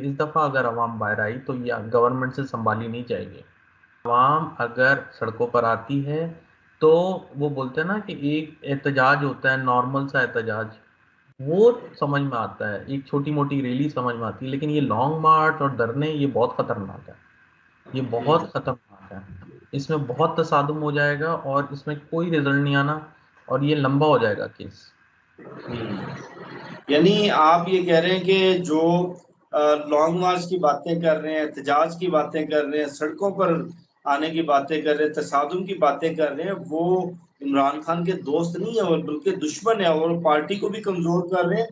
इस दफ़ा अगर अवाम बाहर आई तो ये गवर्नमेंट से संभाली नहीं जाएगी। अवाम अगर सड़कों पर आती है तो वो बोलते हैं ना कि एक एहतजाज होता है, नॉर्मल सा एहतजाज, वो समझ में आता है, एक छोटी मोटी रैली समझ में आती है, लेकिन ये लॉन्ग मार्च और धरने ये बहुत खतरनाक है। ये बहुत खतरनाक है। इसमें बहुत तसादुम हो जाएगा और इसमें कोई रिजल्ट नहीं आना और ये लंबा हो जाएगा केस। यानी आप ये कह रहे हैं कि जो लॉन्ग मार्च की बातें कर रहे हैं, एहतजाज की बातें कर रहे हैं, सड़कों पर आने की बातें कर रहे हैं, तसादुम की बातें कर रहे हैं, वो इमरान खान के दोस्त नहीं है और बल्कि दुश्मन है और पार्टी को भी कमजोर कर रहे हैं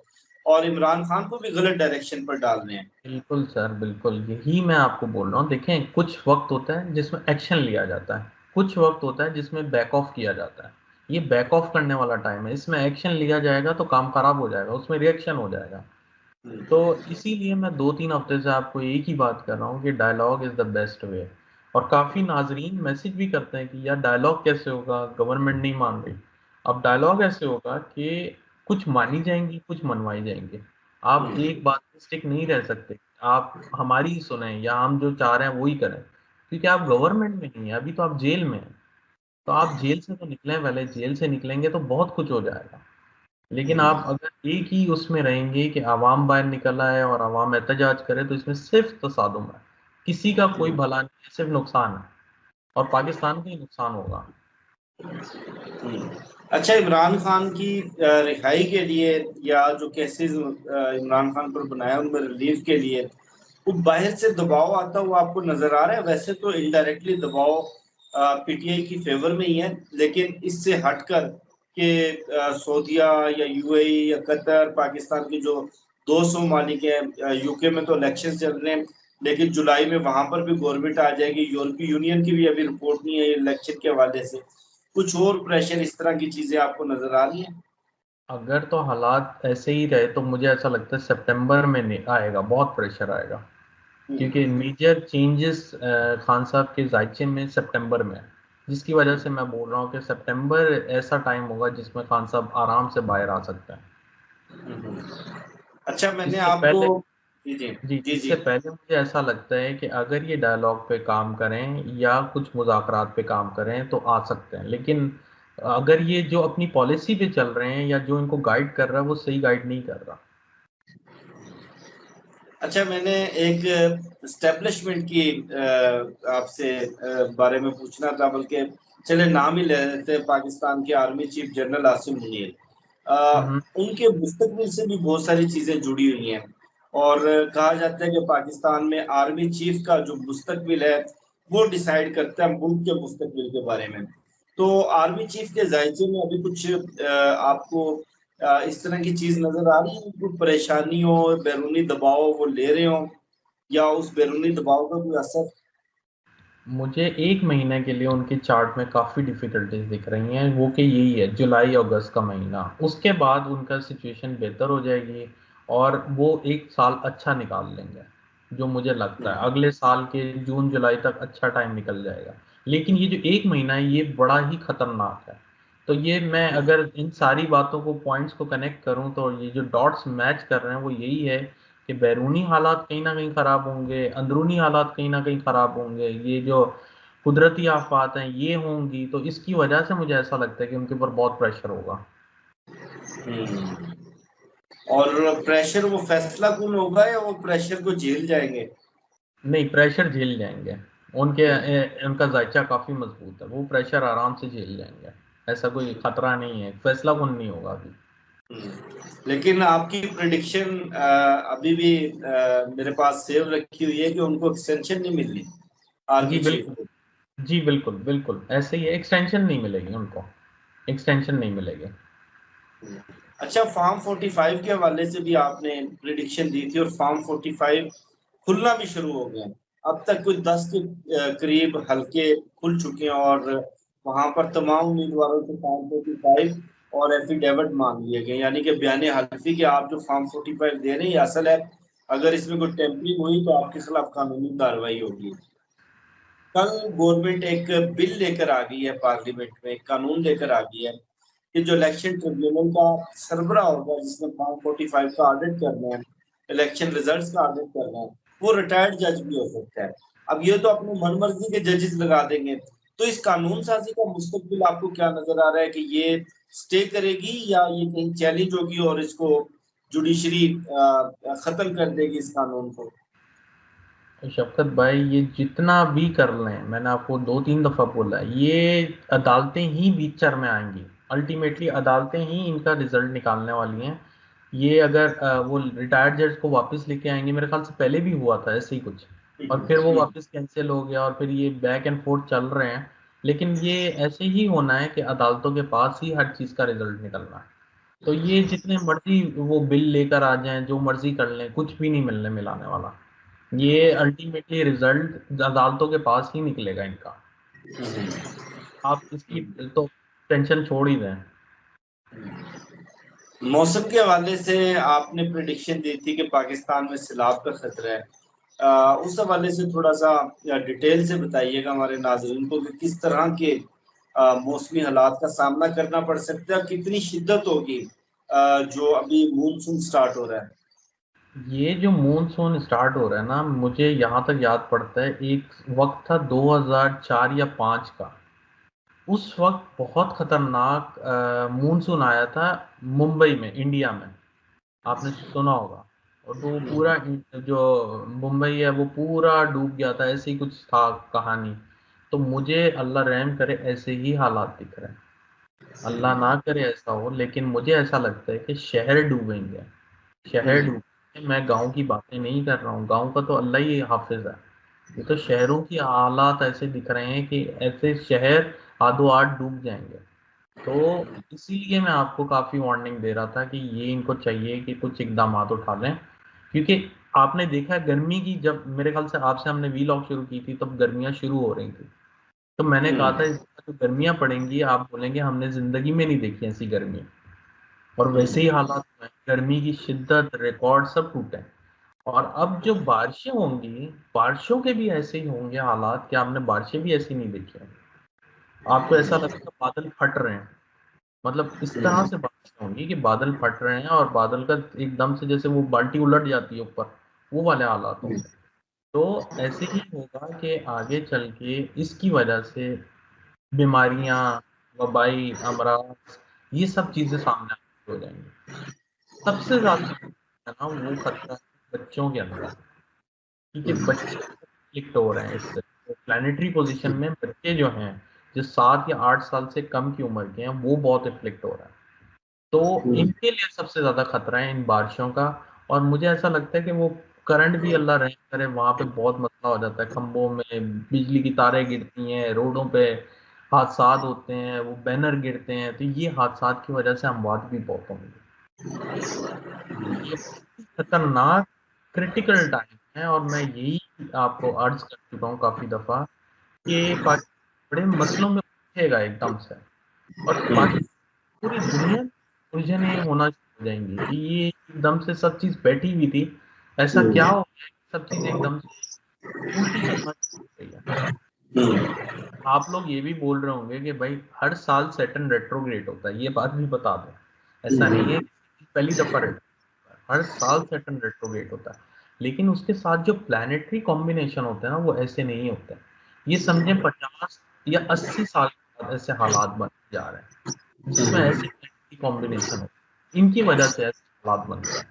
और इमरान खान को भी गलत डायरेक्शन पर डाल रहे हैं। बिल्कुल सर, बिल्कुल यही मैं आपको बोल रहा हूँ। देखें, कुछ वक्त होता है जिसमें एक्शन लिया जाता है, कुछ वक्त होता है जिसमें बैक ऑफ किया जाता है। ये बैक ऑफ करने वाला टाइम है, इसमें एक्शन लिया जाएगा तो काम खराब हो जाएगा, उसमें रिएक्शन हो जाएगा। तो इसीलिए मैं 2-3 हफ्ते से आपको एक ही बात कर रहा हूँ कि dialogue is the best way. और काफ़ी नाजरीन मैसेज भी करते हैं कि यार डायलॉग कैसे होगा, गवर्नमेंट नहीं मान रही। अब डायलॉग ऐसे होगा कि कुछ मानी जाएंगी, कुछ मनवाई जाएंगी। आप एक बात पे स्टिक नहीं रह सकते, आप हमारी ही सुने या हम जो चाह रहे हैं वो ही करें, क्योंकि आप गवर्नमेंट में नहीं है, अभी तो आप जेल में हैं। तो आप जेल से तो निकलें, पहले जेल से निकलेंगे तो बहुत कुछ हो जाएगा। लेकिन आप अगर एक ही उसमें रहेंगे कि आवाम बाहर निकल आए और आवाम एहतजाज करे, तो इसमें सिर्फ तसादुम है, किसी का कोई भला नहीं है, सिर्फ नुकसान है और पाकिस्तान का ही नुकसान होगा। अच्छा, इमरान खान की रिहाई के लिए या जो केसेस इमरान खान पर बनाया उनमें रिलीफ के लिए वो बाहर से दबाव आता हुआ आपको नजर आ रहा है? वैसे तो इनडायरेक्टली दबाव पीटीआई की फेवर में ही है, लेकिन इससे हटकर कि सऊदीया या यूएई या कतर, पाकिस्तान के जो 200 मालिक हैं, यूके में तो इलेक्शन चल रहे हैं, लेकिन जुलाई में वहां पर भी गवर्नमेंट आ जाएगी। यूरोपीय यूनियन की भी अभी रिपोर्ट नहीं है इलेक्शन के हवाले से। कुछ और प्रेशर, इस तरह की चीजें आपको नजर आ रही हैं? अगर तो हालात ऐसे ही रहे तो मुझे ऐसा लगता है सितंबर में नहीं आएगा, बहुत प्रेशर आएगा, क्योंकि मेजर चेंजेस खान साहब के जायचे में सितंबर में है। जिसकी वजह से मैं बोल रहा हूँ कि सितंबर ऐसा टाइम होगा जिसमें खान साहब आराम से बाहर आ सकते हैं। अच्छा, मैंने इससे आपको पहले, जी जी जी, जी जी। इससे पहले मुझे ऐसा लगता है कि अगर ये डायलॉग पे काम करें या कुछ मुज़ाकरात पे काम करें तो आ सकते हैं, लेकिन अगर ये जो अपनी पॉलिसी पे चल रहे हैं या जो इनको गाइड कर रहा है वो सही गाइड नहीं कर रहा। अच्छा, मैंने एक एस्टेब्लिशमेंट की आपसे बारे में पूछना था, बल्कि चले नाम ही ले लेते हैं, पाकिस्तान के army chief general Asim Munir. हम्म। उनके मुस्तकबिल से भी बहुत सारी चीजें जुड़ी हुई हैं और कहा जाता है कि पाकिस्तान में आर्मी चीफ का जो मुस्तकबिल है वो डिसाइड करता है मुल्क के मुस्तकबिल के बारे में। तो आर्मी चीफ के जायजे में अभी कुछ आपको इस तरह की चीज नजर आ रही है? कोई परेशानी हो, बैरूनी दबाव वो ले रहे हो, या उस बैरूनी दबाव का कोई असर? मुझे एक महीने के लिए उनके चार्ट में काफ़ी डिफ़िकल्टीज दिख रही हैं, वो कि यही है जुलाई अगस्त का महीना, उसके बाद उनका सिचुएशन बेहतर हो जाएगी और वो एक साल अच्छा निकाल लेंगे। जो मुझे लगता है अगले साल के जून जुलाई तक अच्छा टाइम निकल जाएगा। लेकिन ये जो एक महीना है ये बड़ा ही खतरनाक है। तो ये मैं अगर इन सारी बातों को, पॉइंट्स को कनेक्ट करूं, तो ये जो डॉट्स मैच कर रहे हैं वो यही है कि बैरूनी हालात कहीं ना कहीं ख़राब होंगे, अंदरूनी हालात कहीं ना कहीं ख़राब होंगे, ये जो कुदरती आफात हैं ये होंगी, तो इसकी वजह से मुझे ऐसा लगता है कि उनके ऊपर बहुत प्रेशर होगा। हम्म। और प्रेशर वो फैसला कौन होगा या वो प्रेशर को झेल जाएंगे? नहीं, प्रेशर झेल जाएंगे। उनका जायचा काफ़ी मजबूत है, वो प्रेशर आराम से झेल जाएंगे। ऐसा कोई खतरा नहीं है, फैसला कौन नहीं होगा अभी। लेकिन आपकी प्रिडिक्शन अभी भी मेरे पास सेव रखी हुई है कि उनको एक्सटेंशन नहीं मिल रही जी आर्मी चीफ बिल्कुल। को। जी बिल्कुल बिल्कुल ऐसे ही है, एक्सटेंशन नहीं मिलेगी उनको, एक्सटेंशन नहीं मिलेगी। अच्छा, फार्म 45 के हवाले से भी आपने प्रिडिक्शन दी थी और फार्म 45 खुलना भी शुरू हो गया। अब तक कुछ 10 के करीब हल्के खुल चुके हैं और वहां पर तमाम उम्मीदवारों से फार्म 45 और एफिडेविट मांग लिए गए, यानी कि बयान हल्फी कि आप जो फार्म 45 दे रहे हैं ये असल है, अगर इसमें कोई टेम्परिंग हुई तो आपके खिलाफ कानूनी कार्रवाई होगी। कल गवर्नमेंट एक बिल लेकर आ गई है, पार्लियामेंट में एक कानून लेकर आ गई है कि जो इलेक्शन ट्रिब्यूनल का सरबरा होगा जिसने फॉर्म 45 का ऑडिट करना है, इलेक्शन रिजल्ट्स का ऑडिट कर रहे हैं, वो रिटायर्ड जज भी हो सकता है। अब ये तो अपनी मनमर्जी के जजेस लगा देंगे। तो इस कानून साजी का मुस्तकबिल आपको क्या नजर आ रहा है कि ये स्टे करेगी या ये कहीं चैलेंज होगी और इसको जुडिशरी खत्म कर देगी इस कानून को? शफकत भाई, ये जितना भी कर लें, मैंने आपको 2-3 दफा बोला, ये अदालतें ही बीचर में आएंगी। अल्टीमेटली अदालतें ही इनका रिजल्ट निकालने वाली हैं। ये अगर वो रिटायर्ड जज को वापस लेके आएंगे, मेरे ख्याल से पहले भी हुआ था ऐसे ही कुछ, और फिर वो वापस कैंसिल हो गया और फिर ये बैक एंड फोर्थ चल रहे हैं। लेकिन ये ऐसे ही होना है कि अदालतों के पास ही हर चीज़ का रिजल्ट निकलना है। तो ये जितने मर्जी वो बिल लेकर आ जाएं, जो मर्जी कर लें, कुछ भी नहीं मिलने मिलाने वाला। ये अल्टीमेटली रिजल्ट अदालतों के पास ही निकलेगा इनका। आप इसकी तो टेंशन छोड़ ही दें। मौसम के हवाले से आपने प्रिडिक्शन दी थी कि पाकिस्तान में सैलाब का खतरा है। उस हवाले से थोड़ा सा डिटेल से बताइएगा हमारे नाज़रीन को कि किस तरह के मौसमी हालात का सामना करना पड़ सकता है और कितनी शिद्दत होगी जो अभी मानसून स्टार्ट हो रहा है। ये जो मॉनसून स्टार्ट हो रहा है ना, मुझे यहाँ तक याद पड़ता है, एक वक्त था 2004 या 5 का। उस वक्त बहुत खतरनाक मॉनसून आया था मुंबई में, इंडिया में। आपने सुना होगा। और तो वो पूरा जो मुंबई है वो पूरा डूब गया था, ऐसे ही कुछ था कहानी। तो मुझे अल्लाह रहम करे ऐसे ही हालात दिख रहे हैं। अल्लाह ना करे ऐसा हो, लेकिन मुझे ऐसा लगता है कि शहर डूबेंगे। शहर डूबेंगे। मैं गांव की बातें नहीं कर रहा हूँ, गांव का तो अल्लाह ही हाफिज है। ये तो शहरों की हालात ऐसे दिख रहे हैं कि ऐसे शहर आधो आध डूब जाएंगे। तो इसीलिए मैं आपको काफी वार्निंग दे रहा था कि ये इनको चाहिए कि कुछ इकदाम उठा लें। क्योंकि आपने देखा है गर्मी की, जब मेरे ख्याल से आपसे हमने वीलॉग शुरू की थी तब गर्मियां शुरू हो रही थी। तो मैंने कहा था इस बार जो गर्मियां पड़ेंगी आप बोलेंगे हमने जिंदगी में नहीं देखी ऐसी गर्मी। और वैसे ही हालात हुए हैं। गर्मी की शिद्दत, रिकॉर्ड सब टूटे। और अब जो बारिशें होंगी, बारिशों के भी ऐसे ही होंगे हालात कि आपने बारिशें भी ऐसी नहीं देखी हैं। आपको ऐसा लगता है बादल फट रहे हैं। मतलब इस तरह से बारिश होंगी कि बादल फट रहे हैं और बादल का एकदम से जैसे वो बाल्टी उलट जाती है ऊपर, वो वाले हालात होंगे। तो ऐसे ही होगा कि आगे चल के इसकी वजह से बीमारियां, वबाई अमराज, ये सब चीजें सामने हो जाएंगी। सबसे ज्यादा है ना वो खतरा है बच्चों के अंदर। क्योंकि बच्चे क्लिक हो रहे हैं इससे। तो प्लानिटरी पोजीशन में बच्चे जो हैं, जो 7 या 8 साल से कम की उम्र के हैं, वो बहुत इफ्लिक्ट हो रहा है। तो इनके लिए सबसे ज्यादा खतरा है इन बारिशों का। और मुझे ऐसा लगता है कि वो करंट भी अल्लाह रहम करे, वहां पे बहुत मसला हो जाता है, खंभों में बिजली की तारें गिरती हैं, रोडों पे हादसात होते हैं, वो बैनर गिरते हैं। तो ये हादसात की वजह से अमवात भी बहुत होंगे। ये खतरनाक क्रिटिकल टाइम है। और मैं यही आपको अर्ज कर चुका हूँ काफी दफा कि पाकिस्तान बड़े मसलों में उठेगा एकदम से। और पाकिस्तान पूरी दुनिया में उलझने होना शुरू हो जाएंगी कि ये एकदम से सब चीज बैठी हुई थी, ऐसा क्या हो गया कि सब चीज एकदम से उल्टी चलना शुरू हो गई है। आप लोग ये भी बोल रहे होंगे कि भाई हर साल सैटर्न रेट्रोग्रेड होता है, ये बात भी बता दो। ऐसा नहीं है कि पहली दफा हर साल सैटर्न रेट्रोग्रेड होता है। लेकिन उसके साथ जो प्लानिटरी कॉम्बिनेशन होते हैं ना, वो ऐसे नहीं होते। ये समझे 50 या 80 साल के बाद ऐसे हालात बन जा रहे हैं जिसमें ऐसे प्लानिटरी कॉम्बिनेशन होते हैं। इनकी वजह से ऐसे हालात बनते हैं।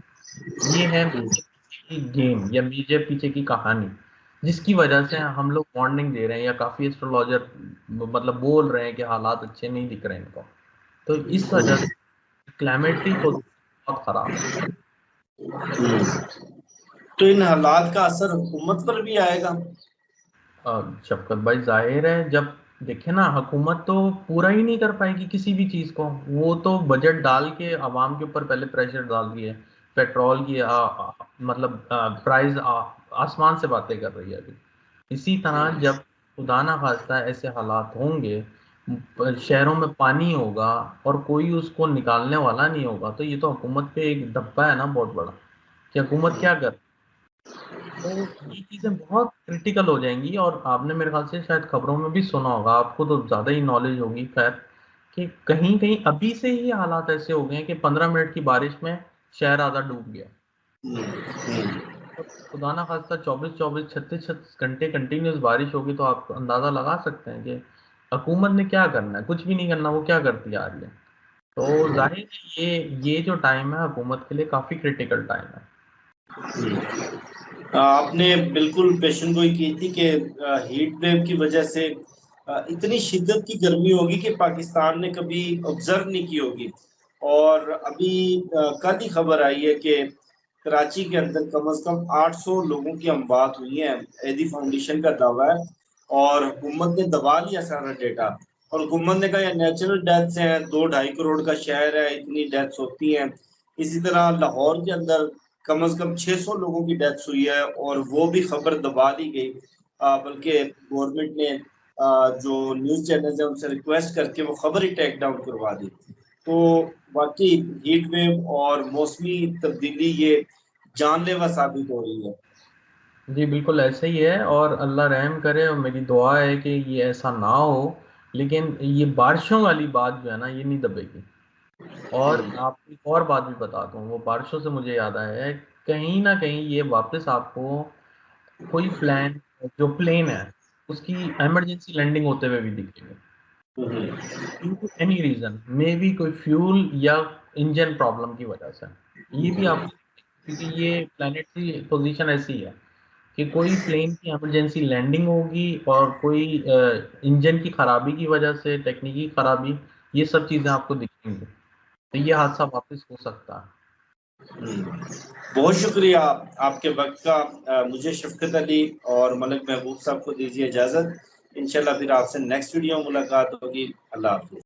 ये है मीडिया पीछे की गेम या मीडिया पीछे की कहानी, जिसकी वजह से हम लोग वार्निंग दे रहे हैं या काफी एस्ट्रोलॉजर मतलब बोल रहे हैं कि हालात अच्छे नहीं दिख रहे हैं इनको। तो इस वजह से क्लाइमेटरी पोजीशन बहुत खराब है। तो इन हालात का असर हुकूमत पर भी आएगा? शफकत भाई, जाहिर है, जब देखे ना, हुकूमत तो पूरा ही नहीं कर पाएगी किसी भी चीज को। वो तो बजट डाल के आवाम के ऊपर पहले प्रेशर डाल रही है। पेट्रोल की मतलब प्राइस आसमान से बातें कर रही है अभी। इसी तरह जब खुदा ना खास्ता ऐसे हालात होंगे, शहरों में पानी होगा और कोई उसको निकालने वाला नहीं होगा, तो ये तो हुकूमत पे एक धब्बा है ना बहुत बड़ा, कि हुकूमत क्या कर। तो ये चीजें बहुत क्रिटिकल हो जाएंगी। और आपने मेरे ख्याल से शायद खबरों में भी सुना होगा, आपको तो ज्यादा ही नॉलेज होगी खैर, कि कहीं कहीं अभी से ही हालात ऐसे हो गए हैं कि 15 मिनट की बारिश में शहर आधा डूब गया। तो खुदा ना खास्ता 24-24, 36-36 घंटे कंटिन्यूस बारिश होगी तो आप अंदाज़ा लगा सकते हैं कि हुकूमत ने क्या करना है, कुछ भी नहीं करना, वो क्या करती आ रही है। तो जाहिर है ये जो टाइम है हुकूमत के लिए काफ़ी क्रिटिकल टाइम है। आपने बिल्कुल पेशन गोई की थी कि हीट वेव की वजह से इतनी शिद्दत की गर्मी होगी कि पाकिस्तान ने कभी ऑब्जर्व नहीं की होगी। और अभी कल ही खबर आई है कि कराची के अंदर कम से कम 800 लोगों की अमवात हुई है, एदी फाउंडेशन का दावा है। और हुकूमत ने दबा लिया सारा डेटा, और हुकूमत ने कहा ये नेचुरल डेथ्स हैं, 2-2.5 करोड़ का शहर है, इतनी डेथ्स होती हैं। इसी तरह लाहौर के अंदर कम से कम 600 लोगों की डेथ्स हुई है, और वो भी खबर दबा दी गई। बल्कि गवर्नमेंट ने जो न्यूज़ चैनल है उनसे रिक्वेस्ट करके वो खबर ही टेक डाउन करवा दी। तो वाकई हीट वेव और मौसमी तब्दीली ये जानलेवा साबित हो रही है। जी बिल्कुल ऐसे ही है, और अल्लाह रहम करे, और मेरी दुआ है कि ये ऐसा ना हो। लेकिन ये बारिशों वाली बात जो है ना, ये नहीं दबेगी। और आपको एक और बात भी बता दूं, वो बारिशों से मुझे याद आया है, कहीं ना कहीं ये वापस आपको कोई प्लान, जो प्लेन है उसकी इमरजेंसी लैंडिंग होते हुए भी दिखेंगे, due to any reason, may be कोई फ्यूल या इंजन प्रॉब्लम की वजह से। ये भी आप, क्योंकि ये प्लैनेटरी पोजीशन ऐसी है कि कोई प्लेन की इमरजेंसी लैंडिंग होगी और कोई इंजन की खराबी की वजह से, टेक्निकी खराबी, ये सब चीज़ें आपको दिखेंगी। तो ये हादसा वापस हो सकता है। बहुत शुक्रिया आपके वक्त का। मुझे शफकत अली और मलिक महबूब साहब को दीजिए इजाजत। इंशाल्लाह फिर आपसे नेक्स्ट वीडियो मुलाकात होगी। अल्लाह हाफिज।